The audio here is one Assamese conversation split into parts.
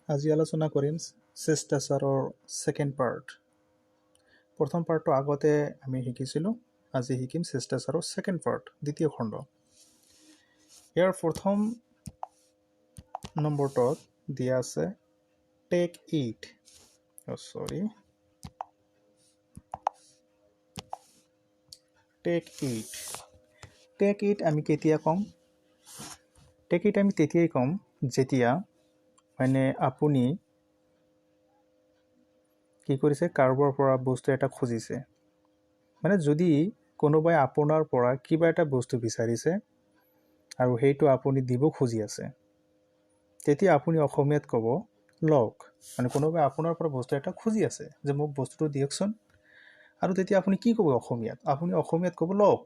আজি আলোচনা কৰিম শিষ্টাচাৰৰ ছেকেণ্ড পাৰ্ট। প্ৰথম পাৰ্টটো আগতে আমি শিকিছিলোঁ। আজি শিকিম শিষ্টাচাৰৰ ছেকেণ্ড পাৰ্ট, দ্বিতীয় খণ্ড। ইয়াৰ প্ৰথম নম্বৰটোত দিয়া আছে টেক ইট। টেক ইট আমি কেতিয়া ক'ম? টেক ইট আমি তেতিয়াই ক'ম যেতিয়া মানে আপুনি কি কৰিছে, কাৰোবাৰ পৰা বস্তু এটা খুজিছে। মানে যদি কোনোবাই আপোনাৰ পৰা কিবা এটা বস্তু বিচাৰিছে আৰু সেইটো আপুনি দিব খুজি আছে, তেতিয়া আপুনি অসমীয়াত ক'ব লওক। মানে কোনোবাই আপোনাৰ পৰা বস্তু এটা খুজি আছে যে মোক বস্তুটো দিয়কচোন, আৰু তেতিয়া আপুনি কি ক'ব অসমীয়াত? আপুনি অসমীয়াত ক'ব লওক।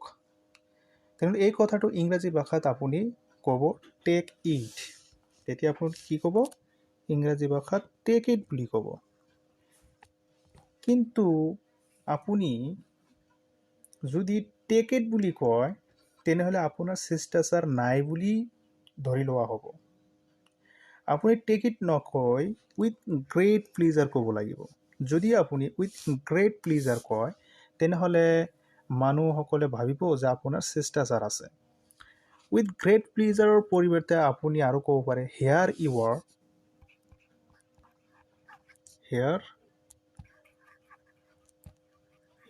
তেনেহ'লে এই কথাটো ইংৰাজী ভাষাত আপুনি ক'ব টেক ইট। তেতিয়া আপুনি কি ক'ব? ইংৰাজী ভাষাত টেক ইট বুলি ক'ব। কিন্তু আপুনি যদি টেক ইট বুলি কয়, তেনেহ'লে আপোনাৰ শিষ্টাচাৰ নাই বুলি ধৰি লোৱা হ'ব। আপুনি টেক ইট নকয় উইথ গ্ৰেট প্লিজাৰ ক'ব লাগিব। যদি আপুনি উইথ গ্ৰেট প্লিজাৰ কয়, তেনেহ'লে মানুহসকলে ভাবিব যে আপোনাৰ শিষ্টাচাৰ আছে। উইথ গ্ৰেট প্লিজাৰৰ পৰিৱৰ্তে আপুনি আৰু ক'ব পাৰে here you are,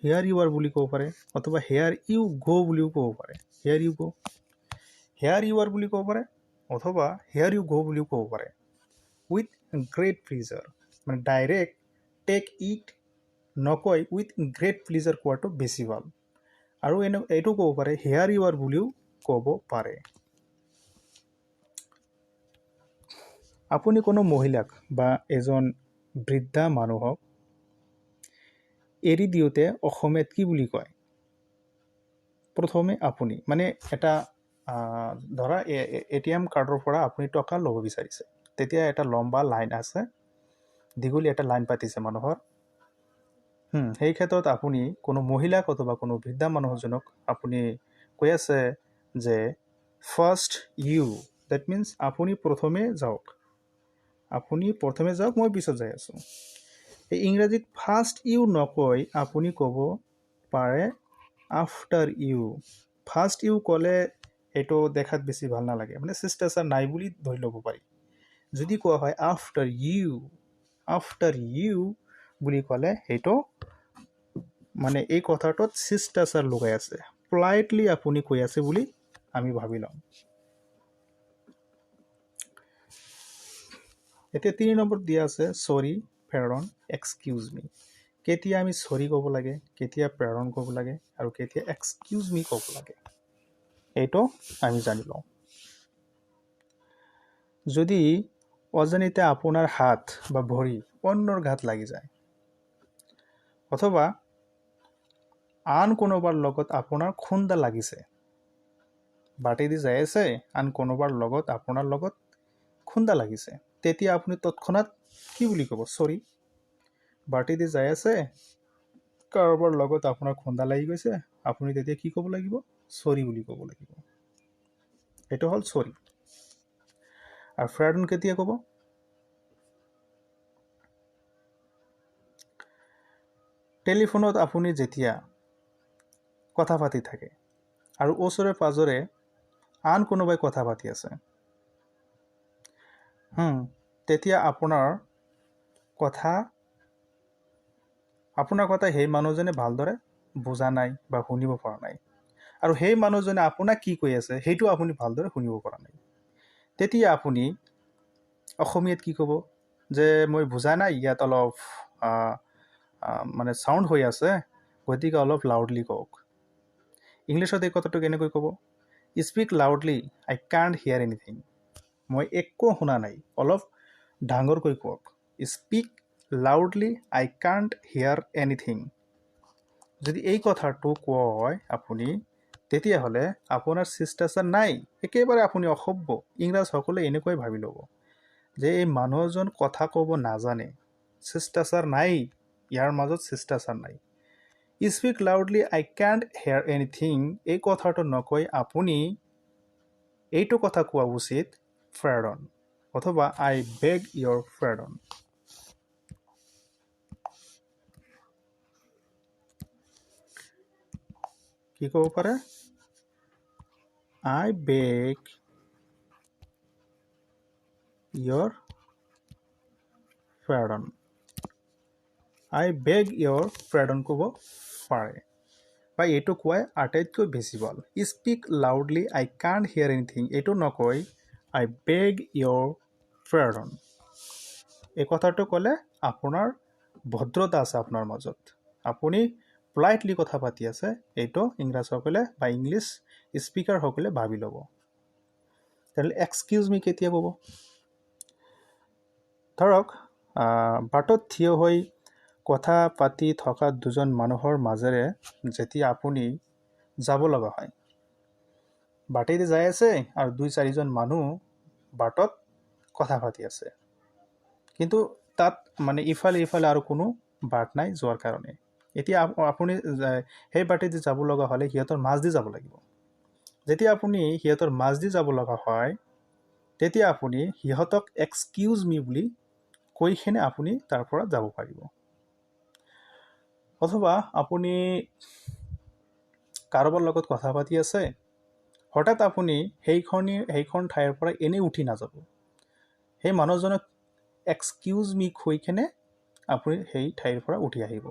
here you are বুলি ক'ব পাৰে, অথবা হেয়াৰ ইউ গ' বুলিও ক'ব পাৰে। হেয়াৰ ইউ আৰ বুলি ক'ব পাৰে, অথবা হেয়াৰ ইউ গ' বুলিও ক'ব পাৰে। উইথ গ্ৰেট প্লিজাৰ, মানে ডাইৰেক্ট টেক ইট নকয় উইথ গ্ৰেট প্লিজাৰ কোৱাটো বেছি ভাল। আৰু এইটো ক'ব পাৰে হেয়াৰ ইউ আৰ বুলিও ক'ব পাৰে। আপুনি কোনো মহিলাক বা এজন বৃদ্ধা মানুহক এৰি দিওঁতে অসমীয়াত কি বুলি কয়? প্ৰথমে আপুনি মানে এটা ধৰা ATM কাৰ্ডৰ পৰা আপুনি টকা ল'ব বিচাৰিছে। তেতিয়া এটা লম্বা লাইন আছে, দীঘলী এটা লাইন পাতিছে মানুহৰ। সেই ক্ষেত্ৰত আপুনি কোনো মহিলাক অথবা কোনো বৃদ্ধা মানুহজনক আপুনি কৈ আছে যে ফাৰ্ষ্ট ইউ, ডেট মিনছ আপুনি প্ৰথমে যাওক, মই পিছত যাই আছোঁ। এই ইংৰাজীত ফাৰ্ষ্ট ইউ নকৈ আপুনি ক'ব পাৰে আফটাৰ ইউ। ফাৰ্ষ্ট ইউ ক'লে এইটো দেখাত বেছি ভাল নালাগে, মানে শিষ্টাচাৰ নাই বুলি ধৰি ল'ব পাৰি। যদি কোৱা হয় আফটাৰ ইউ বুলি ক'লে সেইটো মানে এই কথাটোত শিষ্টাচাৰ লগাই আছে, পলাইটলি আপুনি কৈ আছে বুলি আমি ভাবি ল'ম। এতিয়া 3 নম্বৰত দিয়া আছে চৰি, প্ৰেৰণ, এক্সকিউজ মি। কেতিয়া আমি চৰি ক'ব লাগে, কেতিয়া প্ৰেৰণ ক'ব লাগে, আৰু কেতিয়া এক্সকিউজ মি ক'ব লাগে, এইটো আমি জানি লওঁ। যদি অজানিতে আপোনাৰ হাত বা ভৰি অন্যৰ গাত লাগি যায়, অথবা আন কোনোবাৰ লগত আপোনাৰ খুন্দা লাগিছে, বাটেদি দি যাই আছে, আন কোনোবাৰ লগত আপোনাৰ লগত খুন্দা লাগিছে, তেতিয়া আপুনি তৎক্ষণাত কি বুলি ক'ব? চৰি। বাটেদি দি যাই আছে, কাৰোবাৰ লগত আপোনাৰ খুন্দা লাগি গৈছে, আপুনি তেতিয়া কি ক'ব লাগিব? চৰি বুলি ক'ব লাগিব। এইটো হ'ল চৰি। আৰু প্ৰেৰণ কেতিয়া ক'ব? টেলিফোনত আপুনি যেতিয়া কথা পাতি থাকে আৰু ওচৰে পাজৰে আন কোনোবাই কথা পাতি আছে, তেতিয়া আপোনাৰ কথা সেই মানুহজনে ভালদৰে বুজা নাই বা শুনিব পৰা নাই, আৰু সেই মানুহজনে আপোনাক কি কৈ আছে সেইটো আপুনি ভালদৰে শুনিব পৰা নাই। তেতিয়া আপুনি অসমীয়াত কি ক'ব? যে মই বুজা নাই, ইয়াত অলপ মানে চাউণ্ড হৈ আছে, গতিকে অলপ লাউডলি কওক। ইংলিছত এই কথাটো কেনেকৈ ক'ব? Speak loudly, I can't hear anything. মই একো শুনা নাই, অলপ ডাঙৰকৈ কওক। Speak loudly, I can't hear anything. যদি এই কথাটো কয় আপুনি, তেতিয়াহ'লে আপোনাৰ শিষ্টাচাৰ নাই, একেবাৰে আপুনি অসভ্য। ইংৰাজসকলে এনেকৈ ভাবি ল'ব যে এই মানুহজন কথা ক'ব নাজানে, শিষ্টাচাৰ নাই, ইয়াৰ মাজত শিষ্টাচাৰ নাই। Speak loudly, I can't hear anything, এই কথাটো নকৈ আপুনি এইটো কথা কোৱা উচিত pardon অথবা I beg your pardon. কি ক'ব পাৰে? I beg your pardon. I beg your pardon ক'ব পাৰে। বা এইটো কোৱাই আটাইতকৈ বেছি ভাল। Speak loudly, I can't hear anything. এইটো নকৈ I beg your pardon. এই কথাটো ক'লে আপোনাৰ ভদ্ৰতা আছে আপোনাৰ মাজত। আপুনি politely কথা পাতি আছে, এইটো ইংৰাজসকলে বা ইংলিছ স্পিকাৰসকলে ভাবি ল'ব। তেনেহ'লে এক্সকিউজ মি কেতিয়া ক'ব? ধৰক বাটত থিয় হৈ কথা পাতি থকা দুজন মানুহৰ মাজেৰে যেতিয়া আপুনি যাব লগা হয়, বাটেদি যাই আছে আৰু 2-4জন মানুহ বাটত কথা পাতি আছে, কিন্তু তাত মানে ইফালে আৰু কোনো বাট নাই যোৱাৰ কাৰণে। এতিয়া আপুনি সেই বাটেদি যাব লগা হ'লে সিহঁতৰ মাজদি যাব লাগিব। যেতিয়া আপুনি সিহঁতৰ মাজদি যাব লগা হয়, তেতিয়া আপুনি সিহঁতক এক্সকিউজ মি বুলি কৈখিনি আপুনি তাৰ পৰা যাব পাৰিব। অথবা আপুনি কাৰোবাৰ লগত কথা পাতি আছে, হঠাৎ আপুনি সেইখন ঠাইৰ পৰা এনেই উঠি নাযাব। সেই মানুহজনক এক্সকিউজ মি কৈকেনে আপুনি সেই ঠাইৰ পৰা উঠি আহিব।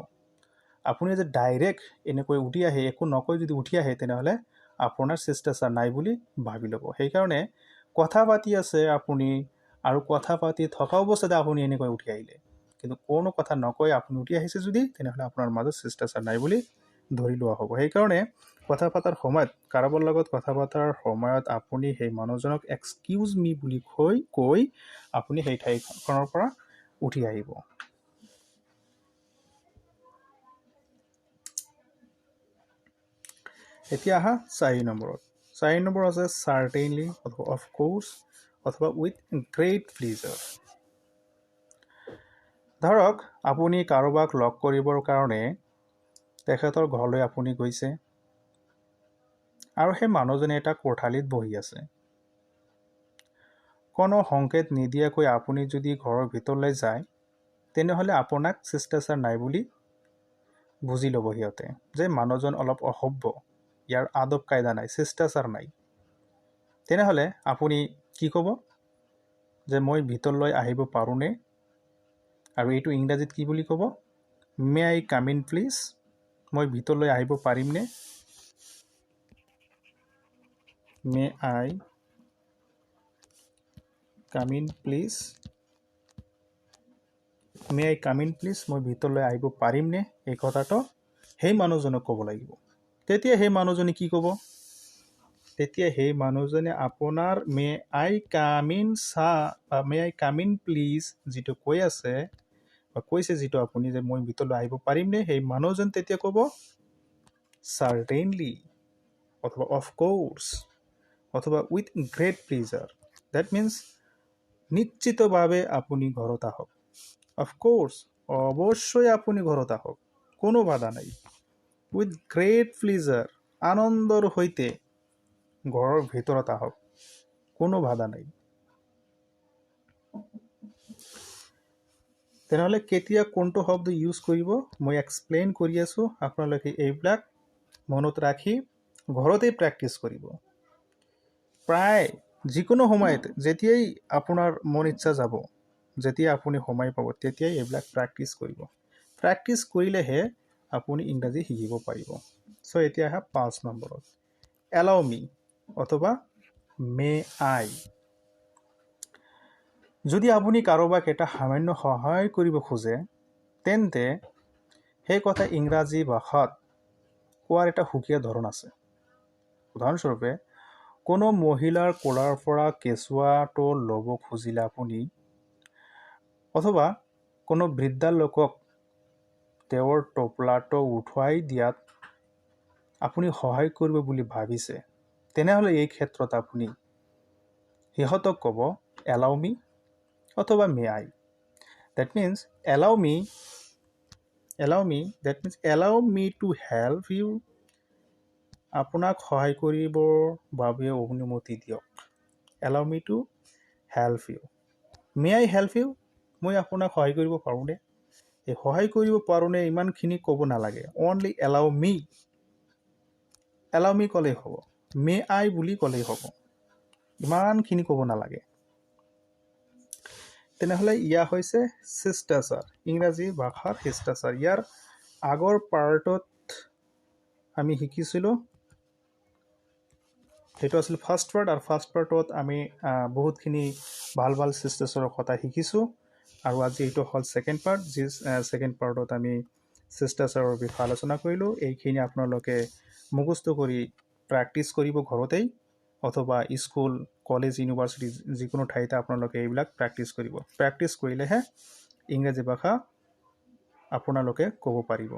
আপুনি যে ডাইৰেক্ট এনেকৈ উঠি আহে, একো নকৈ যদি উঠি আহে, তেনেহ'লে আপোনাৰ শিষ্টাচাৰ নাই বুলি ভাবি ল'ব। সেইকাৰণে কথা পাতি আছে আপুনি আৰু কথা পাতি থকা অৱস্থাতে আপুনি এনেকৈ উঠি আহিলে, কিন্তু কোনো কথা নকৈ আপুনি উঠি আহিছে যদি, তেনেহ'লে আপোনাৰ মাজত শিষ্টাচাৰ নাই বুলি ধৰি লোৱা হ'ব। সেইকাৰণে কথা পতাৰ সময়ত, কাৰোবাৰ লগত কথা পতাৰ সময়ত আপুনি সেই মানুহজনক এক্সকিউজ মি বুলি কৈ আপুনি সেই ঠাইখনৰ পৰা উঠি আহিব। এতিয়া আহা 4 নম্বৰত। 4 নম্বৰ আছে চাৰ্টেইনলি অথবা অফ কোৰ্ছ অথবা উইথ গ্ৰেট প্লিজাৰ। ধৰক আপুনি কাৰোবাক লগ কৰিবৰ কাৰণে তেখেতৰ ঘৰলৈ আপুনি গৈছে আৰু সেই মানুহজনে এটা কোঠালিত বহি আছে। কোনো সংকেত নিদিয়াকৈ আপুনি যদি ঘৰৰ ভিতৰলৈ যায়, তেনেহ'লে আপোনাক শিষ্টাচাৰ নাই বুলি বুজি ল'ব সিহঁতে, যে মানুহজন অলপ অসভ্য, ইয়াৰ আদব কায়দা নাই, শিষ্টাচাৰ নাই। তেনেহ'লে আপুনি কি ক'ব? যে মই ভিতৰলৈ আহিব পাৰোঁনে? আৰু এইটো ইংৰাজীত কি বুলি ক'ব? May I come in please? মই ভিতৰলৈ আহিব পাৰিমনে? May I come in please? May I come in please? মই ভিতৰলৈ আহিব পাৰিমনে? এই কথাটো সেই মানুহজনক ক'ব লাগিব। তেতিয়া সেই মানুহজনে কি ক'ব? তেতিয়া সেই মানুহজনে আপোনাৰ may I come in may I come in please যিটো কৈ আছে বা কৈছে, যিটো আপুনি যে মই ভিতৰলৈ আহিব পাৰিমনে, সেই মানুহজন তেতিয়া ক'ব চাৰ্টেইনলি অথবা অফ কোৰ্ছ অথবা with great pleasure. That means নিশ্চিতভাৱে আপুনি ঘৰত আহক। অফকোৰ্ছ অৱশ্যই আপুনি ঘৰত আহক, কোনো বাধা নাই। উইথ গ্ৰেট প্লিজাৰ আনন্দৰ সৈতে ঘৰৰ ভিতৰত আহক, কোনো বাধা নাই। তেনেহ'লে কেতিয়া কোনটো শব্দ ইউজ কৰিব মই এক্সপ্লেইন কৰি আছোঁ, আপোনালোকে এইবিলাক মনত ৰাখি ঘৰতেই প্ৰেক্টিছ কৰিব। প্ৰায় যিকোনো সময়ত যেতিয়াই আপোনাৰ মন ইচ্ছা যাব, যেতিয়া আপুনি সময় পাব, তেতিয়াই এইবিলাক প্ৰেক্টিছ কৰিব। প্ৰেক্টিছ কৰিলেহে আপুনি ইংৰাজী শিকিব পাৰিব। চ' এতিয়া আহা 5 নম্বৰত, এলাউ মি অথবা মে আই। যদি আপুনি কাৰোবাক এটা সামান্য সহায় কৰিব খোজে, তেন্তে সেই কথা ইংৰাজী ভাষাত কোৱাৰ এটা সুকীয়া ধৰণ আছে। উদাহৰণস্বৰূপে, কোনো মহিলাৰ কোলাৰ পৰা কেঁচুৱাটো ল'ব খুজিলে আপুনি, অথবা কোনো বৃদ্ধা লোকক তেওঁৰ টোপোলাটো উঠুৱাই দিয়াত আপুনি সহায় কৰিব বুলি ভাবিছে, তেনেহ'লে এই ক্ষেত্ৰত আপুনি সিহঁতক ক'ব এলাউ মি অথবা may I. That means allow me, that means allow me to help you. আপোনাক সহায় কৰিবৰ বাবে অনুমতি দিয়ক। Allow me to help you. May I help you? মই আপোনাক সহায় কৰিব পাৰোঁনে? এই সহায় কৰিব পাৰোঁনে ইমানখিনি ক'ব নালাগে, অনলি এলাউ মি ক'লেই হ'ব, মে আই বুলি ক'লেই হ'ব, ইমানখিনি ক'ব নালাগে। তেনেহ'লে ইয়া হৈছে শিষ্টাচাৰ, ইংৰাজী ভাষাৰ শিষ্টাচাৰ। ইয়াৰ আগৰ পাৰ্টত আমি শিকিছিলোঁ, সেইটো আছিল ফাৰ্ষ্ট পাৰ্ট, আৰু ফাৰ্ষ্ট পাৰ্টত আমি বহুতখিনি ভাল ভাল শিষ্টাচাৰৰ কথা শিকিছোঁ। আৰু আজি এইটো হ'ল ছেকেণ্ড পাৰ্ট, যি ছেকেণ্ড পাৰ্টত আমি শিষ্টাচাৰৰ বিষয়ে আলোচনা কৰিলোঁ। এইখিনি আপোনালোকে মুখস্থ কৰি প্ৰেক্টিছ কৰিব ঘৰতেই, অথবা স্কুল, কলেজ, ইউনিভাৰ্চিটি যিকোনো ঠাইতে আপোনালোকে এইবিলাক প্ৰেক্টিছ কৰিব। প্ৰেক্টিছ কৰিলেহে ইংৰাজী ভাষা আপোনালোকে ক'ব পাৰিব।